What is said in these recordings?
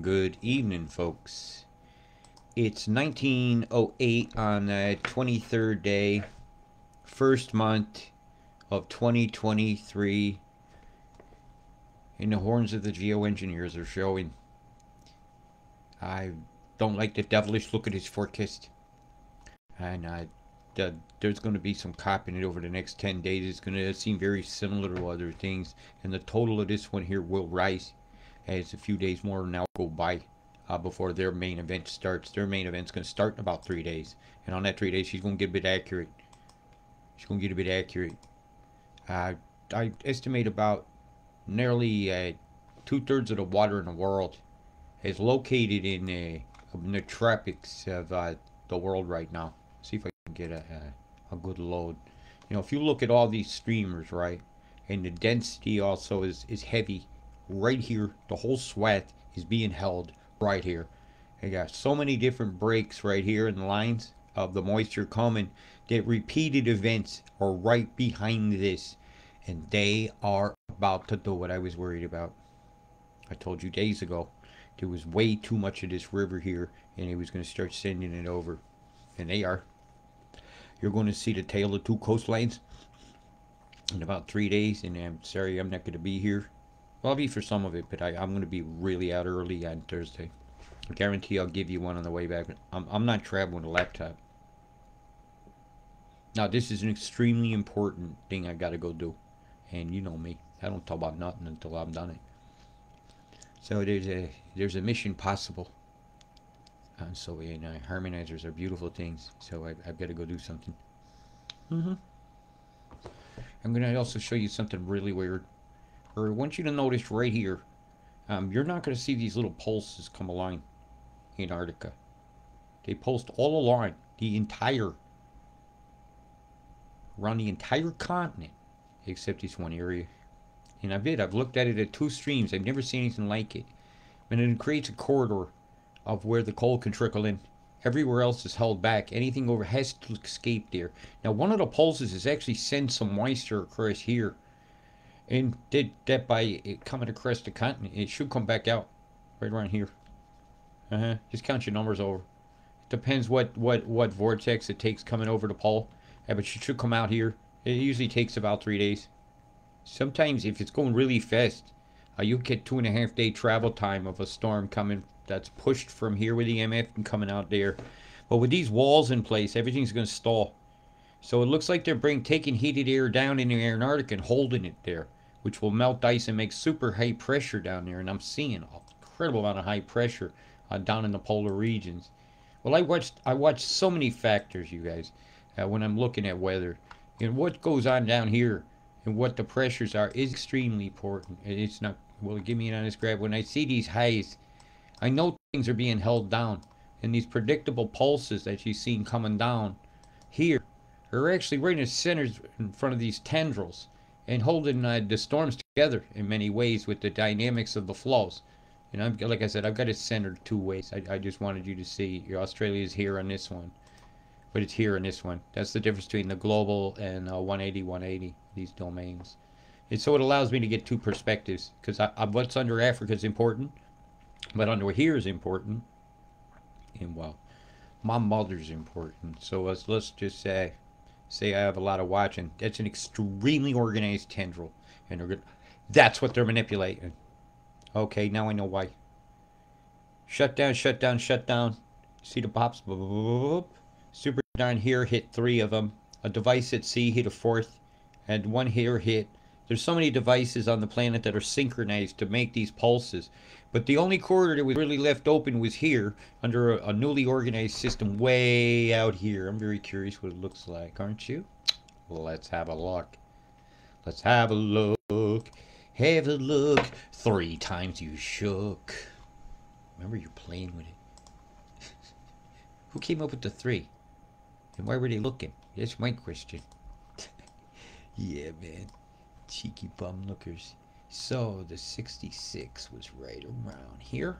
Good evening, folks. It's 1908 on the 23rd day, first month of 2023, and the horns of the geoengineers are showing. I don't like the devilish look at his forecast, and there's going to be some copping it over the next 10 days. It's going to seem very similar to other things, and the total of this one here will rise as a few days more now go by before their main event starts. Their main event's going to start in about 3 days, and on that 3 days she's going to get a bit accurate. She's going to get a bit accurate. I estimate about nearly 2/3 of the water in the world is located in the tropics of the world right now. See if I can get a good load. You know, if you look at all these streamers, right, and the density also is heavy right here. The whole swath is being held right here. I got so many different breaks right here in the lines of the moisture coming that repeated events are right behind this, and they are about to do what I was worried about. I told you days ago there was way too much of this river here, and it was going to start sending it over, and they are. You're going to see the tail of two coastlines in about 3 days, and I'm sorry I'm not going to be here. Well, I'll be for some of it, but I'm going to be really out early on Thursday. I guarantee I'll give you one on the way back. I'm not traveling with a laptop. Now, this is an extremely important thing I got to go do. And you know me. I don't talk about nothing until I've done it. So there's a mission possible. So harmonizers are beautiful things. So I've got to go do something. I'm going to also show you something really weird. I want you to notice right here, you're not going to see these little pulses come along Antarctica. They pulsed all along around the entire continent, except this one area. And I've looked at it at two streams. I've never seen anything like it. And it creates a corridor of where the cold can trickle in. Everywhere else is held back. Anything over has to escape there. Now, one of the pulses is actually send some moisture across here. And did that by it coming across the continent. It should come back out right around here. Just count your numbers over. It depends what vortex it takes coming over the pole. But it should come out here. It usually takes about 3 days. Sometimes if it's going really fast, you get 2.5 day travel time of a storm coming that's pushed from here with EMF and coming out there. But with these walls in place, everything's going to stall. So it looks like they're taking heated air down in the Antarctic and holding it there, which will melt ice and make super high pressure down there. And I'm seeing an incredible amount of high pressure down in the polar regions. Well, I watched so many factors, you guys, when I'm looking at weather. And what goes on down here and what the pressures are is extremely important. It's not, well, give me an honest grab. When I see these highs, I know things are being held down. And these predictable pulses that you've seen coming down here are actually right in the centers in front of these tendrils and holding the storms together in many ways with the dynamics of the flows. And like I said, I've got it centered 2 ways. I just wanted you to see. Australia is here on this one, but it's here on this one. That's the difference between the global and 180, these domains. And so it allows me to get 2 perspectives, because what's under Africa is important, but under here is important. And well, my mother's important. So let's just say I have a lot of watching. That's an extremely organized tendril, and that's what they're manipulating. Okay, now I know why. Shut down. See the pops? Super down here hit 3 of them. A device at sea hit a 4th, and one here hit. There's so many devices on the planet that are synchronized to make these pulses. But the only corridor that was really left open was here, under a newly organized system way out here. I'm very curious what it looks like, aren't you? Well, let's have a look. Have a look. 3 times you shook. Remember, you're playing with it. Who came up with the 3? And why were they looking? That's my question. Yeah, man. Cheeky bum lookers. So the 66 was right around here.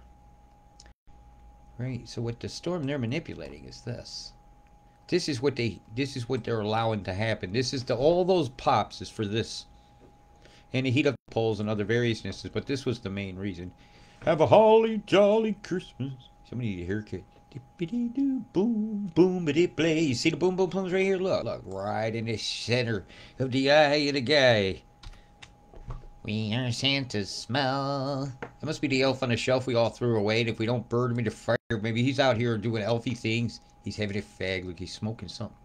Right, so what the storm they're manipulating is this. This is what they're allowing to happen. This is all those pops is for this. And the heat of the poles and other variousnesses, but this was the main reason. Have a holly jolly Christmas. Somebody need a haircut. Dippity-doo, boom, boom-a-dee play. You see the boom boom plums right here? Look, right in the center of the eye of the guy. We are Santa's smell. That must be the elf on the shelf we all threw away. And if we don't burn him in the fire, maybe he's out here doing elfy things. He's having a fag. Look, he's smoking something.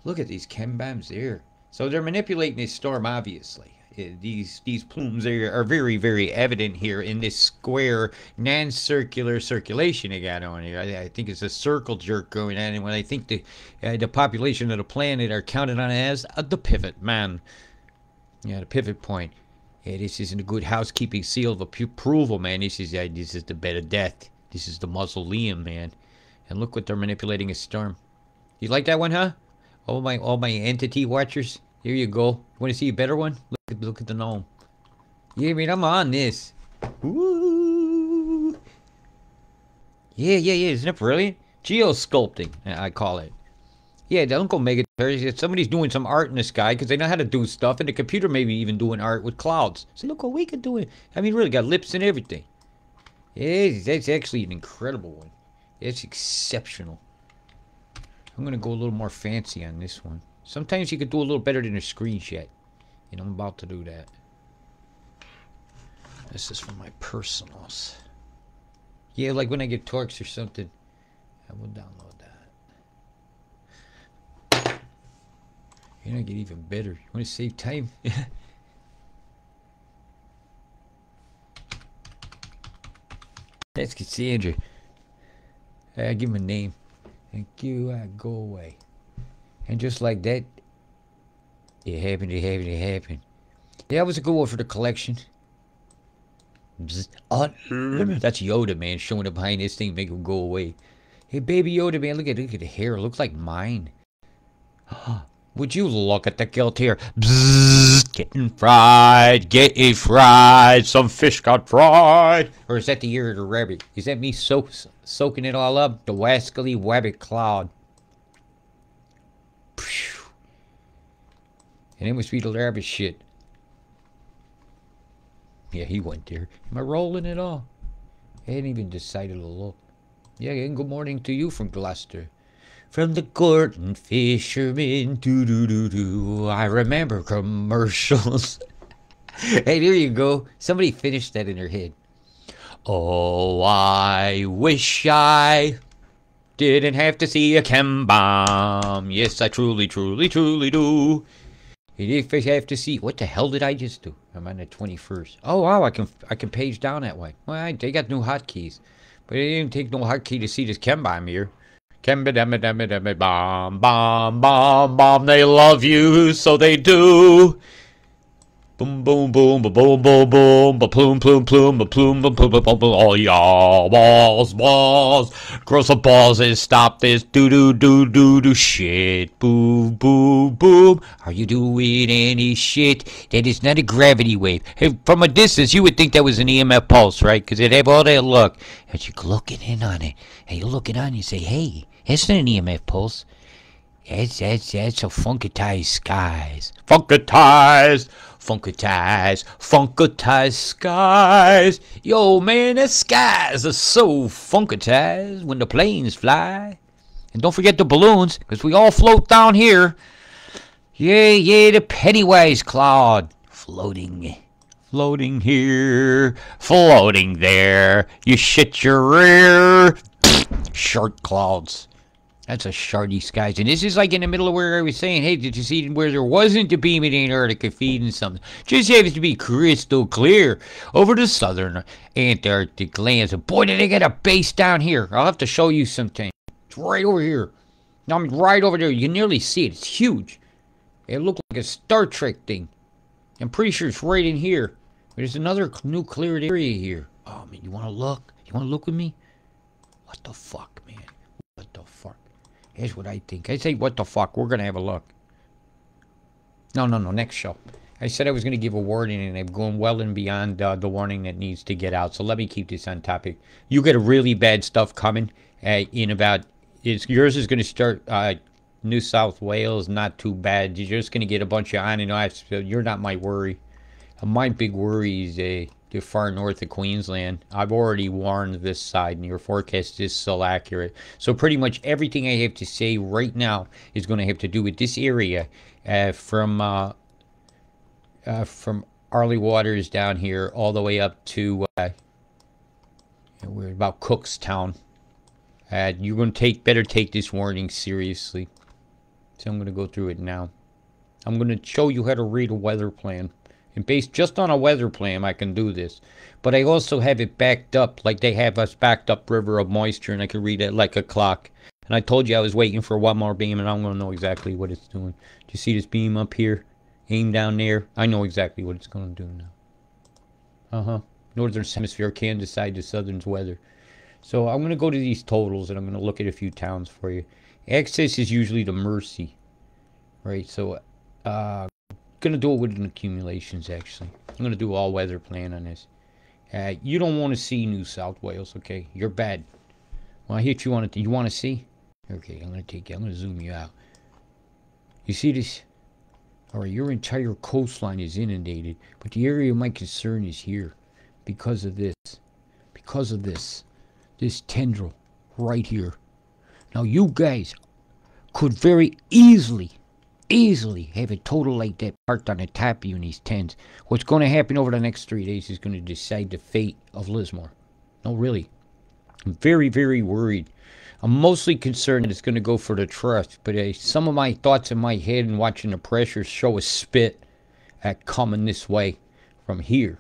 Look at these chem bombs there. So they're manipulating this storm, obviously. These plumes are very, very evident here in this square, non-circular circulation they got on here. I think it's a circle jerk going on, and when I think the population of the planet are counted on as the pivot, man. Yeah, the pivot point. Yeah, this isn't a good housekeeping seal of approval, man. This is the bed of death. This is the mausoleum, man. And look what they're manipulating a storm. You like that one, huh? All my entity watchers. Here you go. Want to see a better one? Look at the gnome. Yeah, I mean, I'm on this. Woo! Yeah. Isn't it brilliant? Geosculpting, I call it. Yeah, don't go mega. Somebody's doing some art in the sky because they know how to do stuff, and the computer maybe even doing art with clouds. So look what we can do. I mean, really got lips and everything. Yeah, that's actually an incredible one. It's exceptional. I'm gonna go a little more fancy on this one. Sometimes you could do a little better than a screenshot. And I'm about to do that. This is for my personals. Yeah, like when I get Torx or something, I will download that. And I get even better. You want to save time? That's Cassandra. I give him a name. Thank you, I go away. And just like that, it happened. Yeah, that was a good one for the collection. That's Yoda, man, showing up behind this thing, make him go away. Hey, baby Yoda, man, look at the hair. It looks like mine. Would you look at the guilt here? Bzzz, getting fried. Some fish got fried. Or is that the ear of the rabbit? Is that me soaking it all up? The wascally wabbit cloud. And it must be the rabbit shit. Yeah, he went there. Am I rolling it all? I hadn't even decided to look. Yeah, and good morning to you from Gloucester. From the Gordon Fisherman, doo-doo-doo-doo. I remember commercials. Hey, there you go. Somebody finished that in their head. Oh, I wish I didn't have to see a chem bomb. Yes, I truly do. If I have to see, what the hell did I just do? I'm on the 21st. Oh wow, I can page down that way. Well, they got new hotkeys, but it didn't take no hotkey to see this chem bomb here. Chem bomb. They love you, so they do. Boom, boom, boom, ba boom, boom, boom, ba plume, plume, plume, ba plume, ba plume, ba plume, all y'all balls. Grow some balls and stop this do shit. Boom, boom, boom. Are you doing any shit? That is not a gravity wave. Hey, from a distance, you would think that was an EMF pulse, right? Because it have all that look. And you're looking in on it. And you look it on and you say, hey, that's not an EMF pulse. That's a funkatized skies. Funkatized skies. Yo, man, the skies are so funkatized when the planes fly. And don't forget the balloons, because we all float down here. Yeah, the Pennywise cloud. Floating here, floating there. You shit your rear. Short clouds. That's a shardy skies. And this is like in the middle of where I was saying, hey, did you see where there wasn't a beam in Antarctica feeding something? Just happens to be crystal clear over the southern Antarctic lands. And boy, did they get a base down here. I'll have to show you sometime. It's right over here. I'm right over there. You can nearly see it. It's huge. It looked like a Star Trek thing. I'm pretty sure it's right in here. There's another new cleared area here. Oh, man, you want to look? You want to look with me? What the fuck, man? What the fuck? Here's what I think. I say, what the fuck? We're going to have a look. No. Next show. I said I was going to give a warning, and I'm going well and beyond the warning that needs to get out. So let me keep this on topic. You get a really bad stuff coming in about... yours is going to start... New South Wales, not too bad. You're just going to get a bunch of on and off. So you're not my worry. My big worry is the far north of Queensland. I've already warned this side, and your forecast is still accurate. So pretty much everything I have to say right now is going to have to do with this area, from Arley Waters down here all the way up to we're about Cookstown. You're going to better take this warning seriously. So I'm going to go through it now. I'm going to show you how to read a weather plan. And based just on a weather plan, I can do this. But I also have it backed up, like they have us backed up river of moisture, and I can read it like a clock. And I told you I was waiting for one more beam, and I'm going to know exactly what it's doing. Do you see this beam up here? Aim down there. I know exactly what it's going to do now. Northern hemisphere can decide the southern's weather. So I'm going to go to these totals, and I'm going to look at a few towns for you. Access is usually the Mercy, right? So going to do it with an accumulations, actually. I'm going to do all weather plan on this. You don't want to see New South Wales, okay? You're bad. When I hit you on it, you want to see? Okay, I'm going to zoom you out. You see this? All right, your entire coastline is inundated, but the area of my concern is here because of this. Because of this. This tendril right here. Now, you guys could very easily have a total like that parked on the top of you in these tents. What's going to happen over the next 3 days is going to decide the fate of Lismore. No, really. I'm very, very worried. I'm mostly concerned that it's going to go for the trust, but some of my thoughts in my head and watching the pressure show a spit at coming this way from here.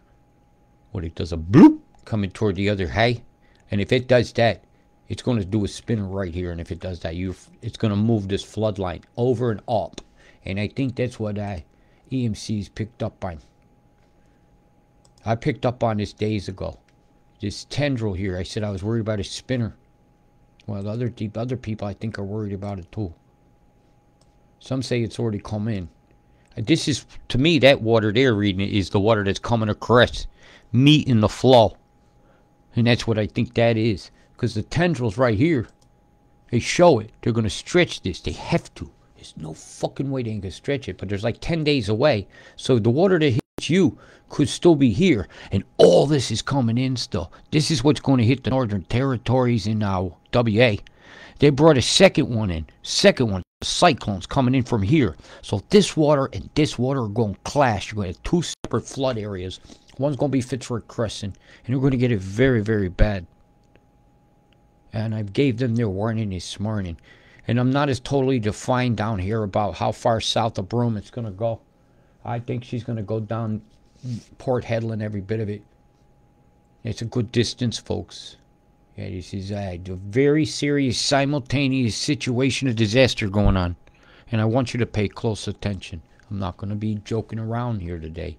What it does, a bloop coming toward the other high. And if it does that, it's going to do a spin right here. And if it does that, it's going to move this flood line over and up. And I think that's what EMC's picked up on. I picked up on this days ago. This tendril here. I said I was worried about a spinner. Well, other people I think are worried about it too. Some say it's already come in. This is, to me, that water there reading it is the water that's coming across, meeting the flow. And that's what I think that is. Because the tendrils right here, they show it. They're going to stretch this. They have to. There's no fucking way they can stretch it. But there's like 10 days away. So the water that hits you could still be here. And all this is coming in still. This is what's going to hit the Northern Territories in WA. They brought a second one in. Second one. Cyclones coming in from here. So this water and this water are going to clash. You're going to have two separate flood areas. One's going to be Fitzroy Crescent. And you're going to get it very, very bad. And I gave them their warning this morning. And I'm not as totally defined down here about how far south of Broome it's going to go. I think she's going to go down Port Hedland, every bit of it. It's a good distance, folks. Yeah, this is a very serious simultaneous situation of disaster going on. And I want you to pay close attention. I'm not going to be joking around here today.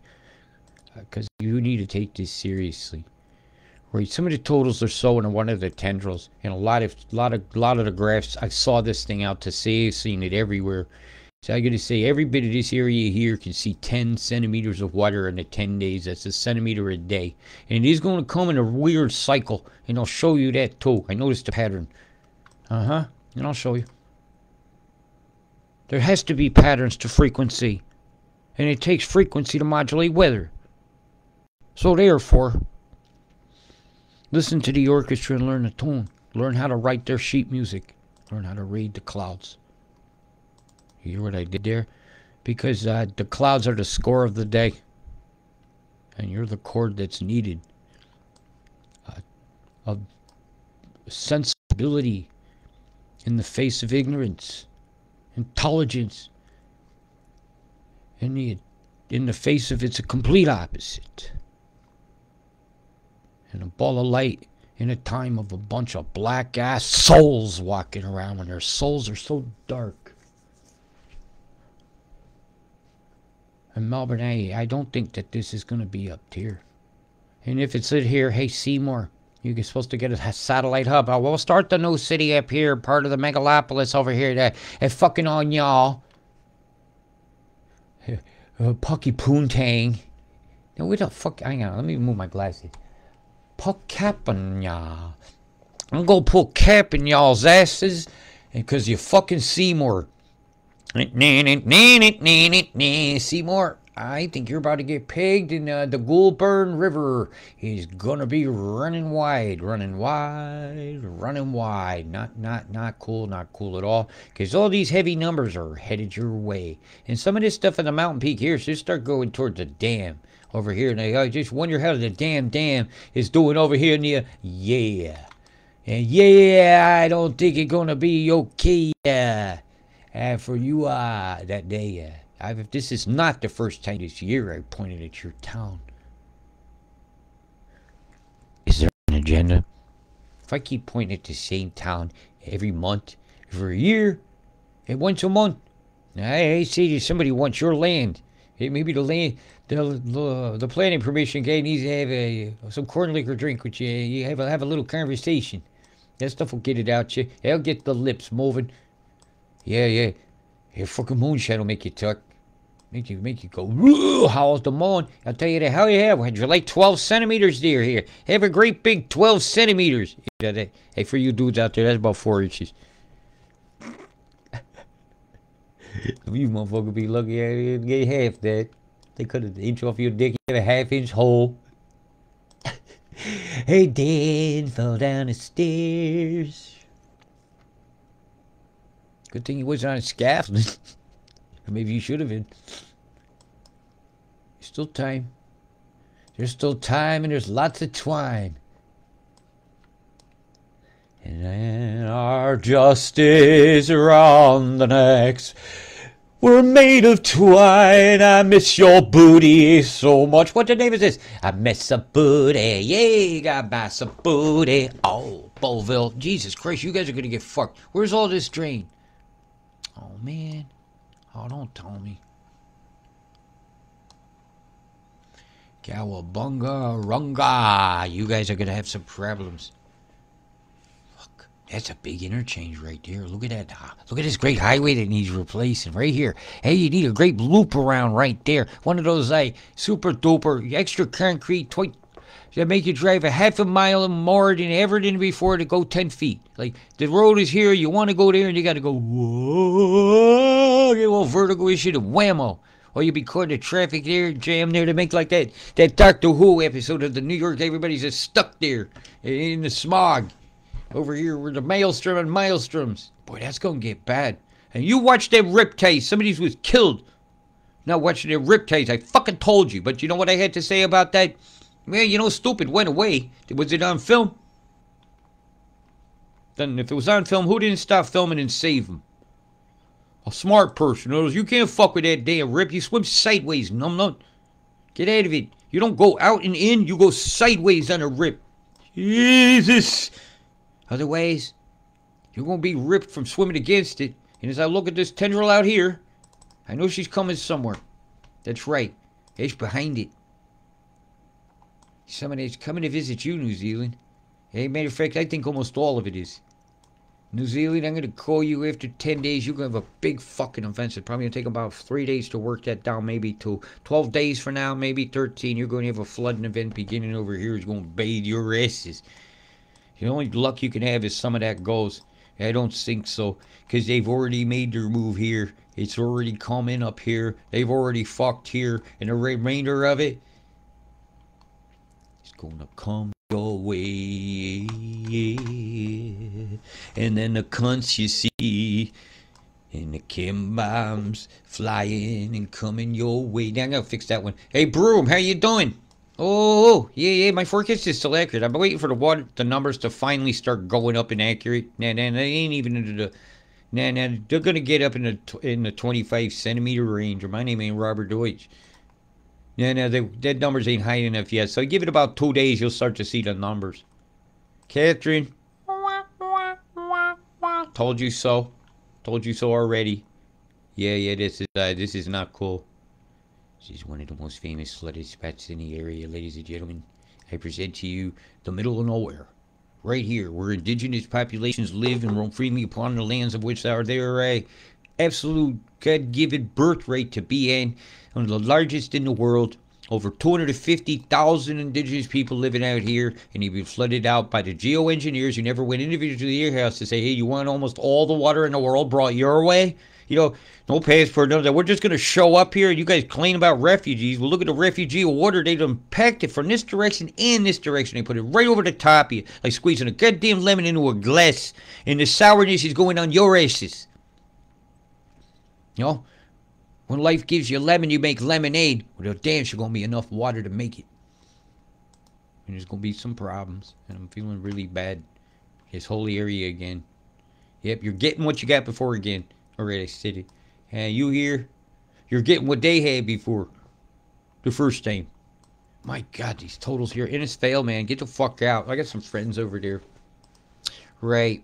Because you need to take this seriously. Right, some of the totals are showing in one of the tendrils, and a lot of the graphs. I saw this thing out to sea, seen it everywhere. So I'm gonna say every bit of this area here can see 10 centimeters of water in the 10 days. That's a centimeter a day, and it is going to come in a weird cycle, and I'll show you that too. I noticed the pattern. And I'll show you. There has to be patterns to frequency, and it takes frequency to modulate weather. So therefore, listen to the orchestra and learn the tune. Learn how to write their sheet music. Learn how to read the clouds. You hear what I did there? Because the clouds are the score of the day. And you're the chord that's needed. Of sensibility in the face of ignorance. Intelligence in the face of it's a complete opposite. And a ball of light in a time of a bunch of black ass souls walking around when their souls are so dark. And Melbourne, I don't think that this is going to be up here. And if it's in here, hey Seymour, you're supposed to get a satellite hub. We'll start the new city up here, part of the megalopolis over here. That fucking on y'all. Pucky Poontang. Now, where the fuck? Hang on, let me move my glasses. Put cap on y'all. I'm gonna put cap in y'all's asses because you fucking Seymour. Seymour. I think you're about to get pegged, and the Goulburn River is gonna be running wide, running wide, running wide. Not cool, not cool at all. Because all these heavy numbers are headed your way, and some of this stuff in the mountain peak here should start going towards the dam over here. And I just wonder how the dam is doing over here near. Yeah, and yeah, I don't think it's gonna be okay. For you, that day. This is not the first time this year I pointed at your town. Is there an agenda? If I keep pointing at the same town every month, every year, and once a month, I say to somebody wants your land. Maybe the land, the planning permission guy needs to have some corn liquor drink with you. You have a little conversation. That stuff will get it out you. That'll get the lips moving. Yeah. Your fucking moonshine will make you talk. Make you go, woo, howls the moon. I'll tell you that. Hell yeah. Would you like 12 centimeters, dear, here? Have a great big 12 centimeters. Hey, for you dudes out there, that's about 4 inches. You motherfucker be lucky I didn't get half that. They cut an inch off your dick, you have a half-inch hole. Hey, Dan fell down the stairs. Good thing he wasn't on a scaffolding. Maybe you should have been. There's still time. There's still time, and there's lots of twine. And our justice around the necks. We're made of twine. I miss your booty so much. What the name is this? I miss a booty. Yeah, I miss a booty. Oh, Beauville. Jesus Christ, you guys are going to get fucked. Where's all this drain? Oh, man. Oh, don't tell me. Cowabunga, runga. You guys are going to have some problems. Look, that's a big interchange right there. Look at that. Look at this great highway that needs replacing right here. Hey, you need a great loop around right there. One of those super duper extra concrete that make you drive a half a mile more than ever than before to go 10 feet. Like, the road is here, you want to go there, and you got to go, whoa, get a little vertigo issue to whammo. Or you'll be caught in the traffic there, jam there to make like that Doctor Who episode of the New York, everybody's just stuck there in the smog. Over here where the maelstrom and maelstroms. Boy, that's going to get bad. And you watch that riptide, somebody was killed. Now watching their riptides, I fucking told you. But you know what I had to say about that? Man, you know, stupid went away. Was it on film? Then if it was on film, who didn't stop filming and save him? A smart person. You can't fuck with that damn rip. You swim sideways, num. Get out of it. You don't go out and in. You go sideways on a rip. Jesus. Otherwise, you're going to be ripped from swimming against it. And as I look at this tendril out here, I know she's coming somewhere. That's right. It's behind it. Somebody's coming to visit you, New Zealand. Hey, matter of fact, I think almost all of it is. New Zealand, I'm going to call you after 10 days. You're going to have a big fucking offense. It's probably going to take about 3 days to work that down, maybe to 12 days from now, maybe 13. You're going to have a flooding event beginning over here. It's going to bathe your asses. The only luck you can have is some of that goes. I don't think so, because they've already made their move here. It's already coming up here. They've already fucked here, and the remainder of it is going to come your way. And then the cunts you see, and the chem bombs flying and coming your way. Now I gotta fix that one. Hey, Broom, how you doing? Oh, yeah, my forecast is still accurate. I've been waiting for the numbers to finally start going up and accurate. Nah, they ain't even into the... Nah, they're gonna get up in the 25 centimeter range, or my name ain't Robert Deutsch. Nah, that numbers ain't high enough yet. So give it about 2 days, you'll start to see the numbers. Catherine. Told you so. Told you so already. Yeah, this is not cool. This is one of the most famous flooded spots in the area, ladies and gentlemen. I present to you the middle of nowhere. Right here, where indigenous populations live and roam freely upon the lands of which are their absolute God-given birthright to be in. One of the largest in the world. Over 250,000 indigenous people living out here, and he'd been flooded out by the geoengineers who never went individually to your house to say, hey, you want almost all the water in the world brought your way? You know, no passport, none of that. We're just going to show up here and you guys complain about refugees. Well, look at the refugee water. They done packed it from this direction and this direction. They put it right over the top of you, like squeezing a goddamn lemon into a glass. And the sourness is going on your asses. You know? When life gives you lemon, you make lemonade. Well, there damn sure gonna be enough water to make it. And there's gonna be some problems. And I'm feeling really bad. This whole area again. Yep, you're getting what you got before again. Already said it. And you here, you're getting what they had before. The first time. My God, these totals here. Innisfail, man. Get the fuck out. I got some friends over there. Right.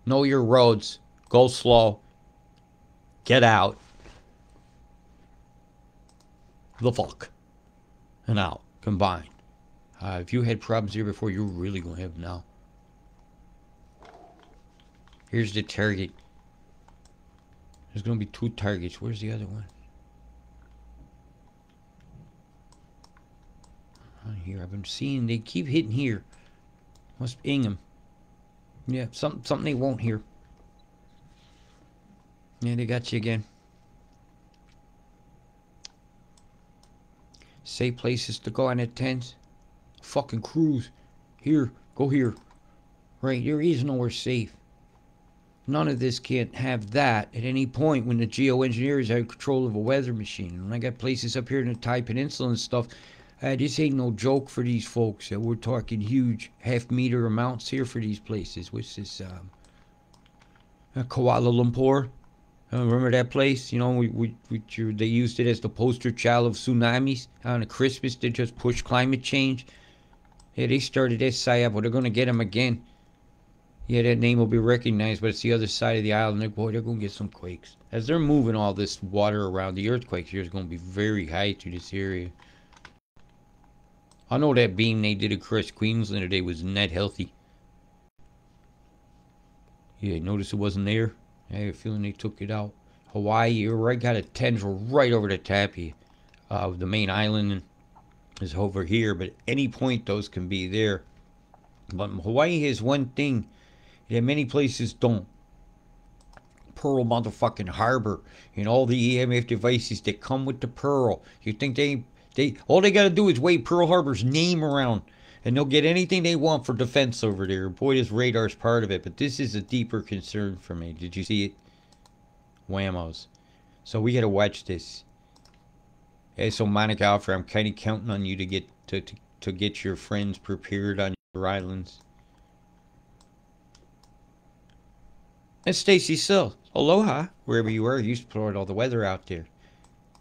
Know your roads. Go slow. Get out. The fuck. And out. Combined. If you had problems here before, you're really going to have them now. Here's the target. There's going to be 2 targets. Where's the other one? On here. I've been seeing they keep hitting here. Must be Ingham. Yeah, something they won't hear. Yeah, they got you again. Safe places to go on at 10s. Fucking cruise. Here. Go here. Right. There is nowhere safe. None of this can't have that at any point when the geoengineers have control of a weather machine. And I got places up here in the Thai Peninsula and stuff. This ain't no joke for these folks. We're talking huge half-meter amounts here for these places. What's this? Kuala Lumpur. Remember that place? You know, they used it as the poster child of tsunamis. On Christmas, they just pushed climate change. Yeah, they started that psyop, but they're going to get them again. Yeah, that name will be recognized, but it's the other side of the island. Boy, they're going to get some quakes. As they're moving all this water around, the earthquakes here is going to be very high through this area. I know that beam they did across Queensland today was not healthy. Yeah, notice it wasn't there. I have a feeling they took it out. Hawaii, you're right, got a 10 right over the top here. The main island is over here, but at any point those can be there. But Hawaii has one thing that many places don't. Pearl motherfucking Harbor and all the EMF devices that come with the Pearl. You think they all they gotta do is wave Pearl Harbor's name around and they'll get anything they want for defense over there. Boy, this radar's part of it, but this is a deeper concern for me. Did you see it? Whammos. So we gotta watch this. Hey, so Monica Alfred, I'm kind of counting on you to get your friends prepared on your islands. And Stacy Sill, aloha, wherever you are. You support all the weather out there.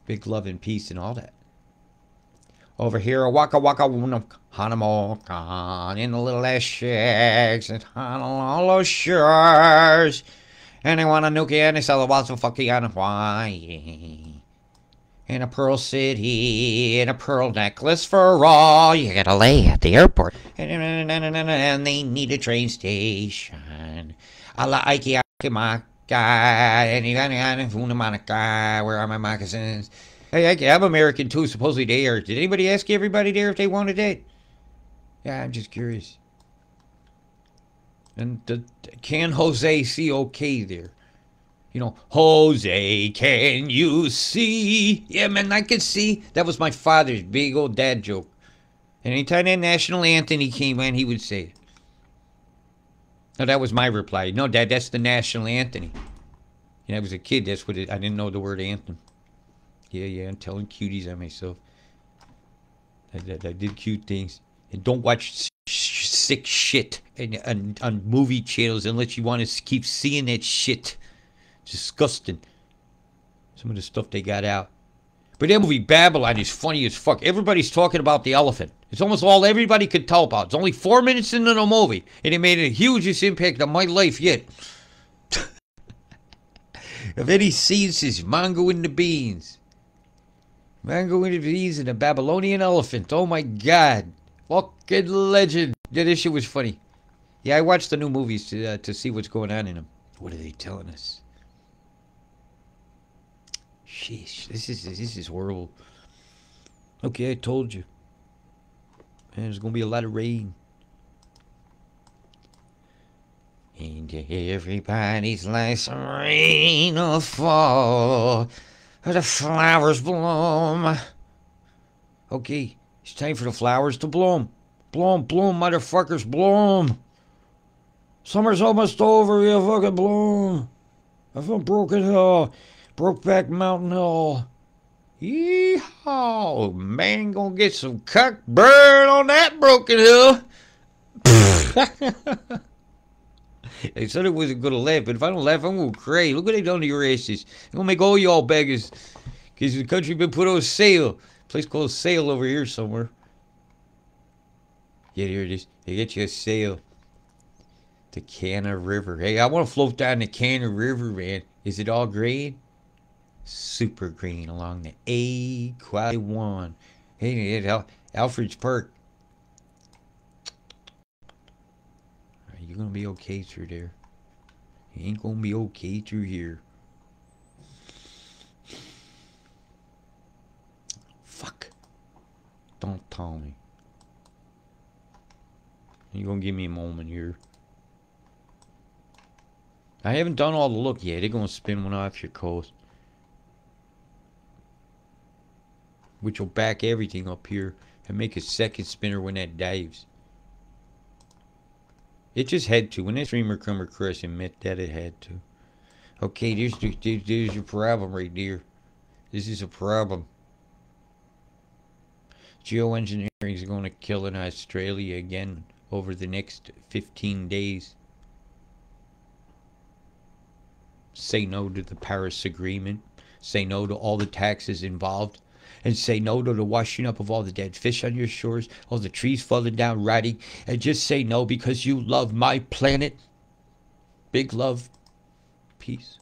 Big love and peace and all that. Over here, waka waka Hanamokan in the little ass shacks at Honolulu shores. And I want a nuki and I sell a lots of fucking on Hawaii. And a pearl city and a pearl necklace for all. You gotta lay at the airport. And they need a train station. Ala Ike Akimaka and Funamaka. Where are my moccasins? Hey, I'm American too. Supposedly they are. Did anybody ask everybody there if they wanted it? Yeah, I'm just curious. And can Jose see okay there? You know, Jose, can you see? Yeah, man, I can see. That was my father's big old dad joke. And anytime that national anthem came on, he would say it. No, that was my reply. No, Dad, that's the national anthem. And I was a kid. That's what I didn't know the word anthem. Yeah, I'm telling cuties on myself. I did cute things. And don't watch sick shit on movie channels unless you want to keep seeing that shit. Disgusting. Some of the stuff they got out. But that movie Babylon is funny as fuck. Everybody's talking about the elephant. It's almost all everybody could tell about. It's only 4 minutes into the movie. And it made the hugest impact on my life yet. If any seeds is Mango in the Beans. Mango in the Beans and the Babylonian elephant. Oh my God. Fucking legend. Yeah, this shit was funny. Yeah, I watched the new movies to see what's going on in them. What are they telling us? Sheesh, this is horrible. Okay, I told you. And there's gonna be a lot of rain. And everybody's like some rain will fall, the flowers bloom. Okay, it's time for the flowers to bloom. Bloom, bloom, motherfuckers, bloom. Summer's almost over, you fucking bloom. I'm from Broken Hill, Brokeback Mountain Hill. Yeehaw! Man, gonna get some cuck burn on that Broken Hill. They said it wasn't gonna laugh, but if I don't laugh, I'm gonna cry. Look what they done to your asses. They're gonna make all y'all beggars. Because the country been put on sale. A place called Sale over here somewhere. Yeah, here it is. They get you a sale. The Canna River. Hey, I want to float down the Canna River, man. Is it all green? Super green along the A-Quad-1. Hey, Alfred's Park. You're gonna be okay through there. You ain't gonna be okay through here. Fuck. Don't tell me. You're gonna give me a moment here. I haven't done all the look yet. They're gonna spin one off your coast. Which will back everything up here and make a second spinner when that dives. It just had to. When that streamer come across, admit that it had to. Okay, there's your problem right there. This is a problem. Geoengineering is going to kill in Australia again over the next 15 days. Say no to the Paris Agreement. Say no to all the taxes involved. And say no to the washing up of all the dead fish on your shores, all the trees falling down, rotting. And just say no because you love my planet. Big love. Peace.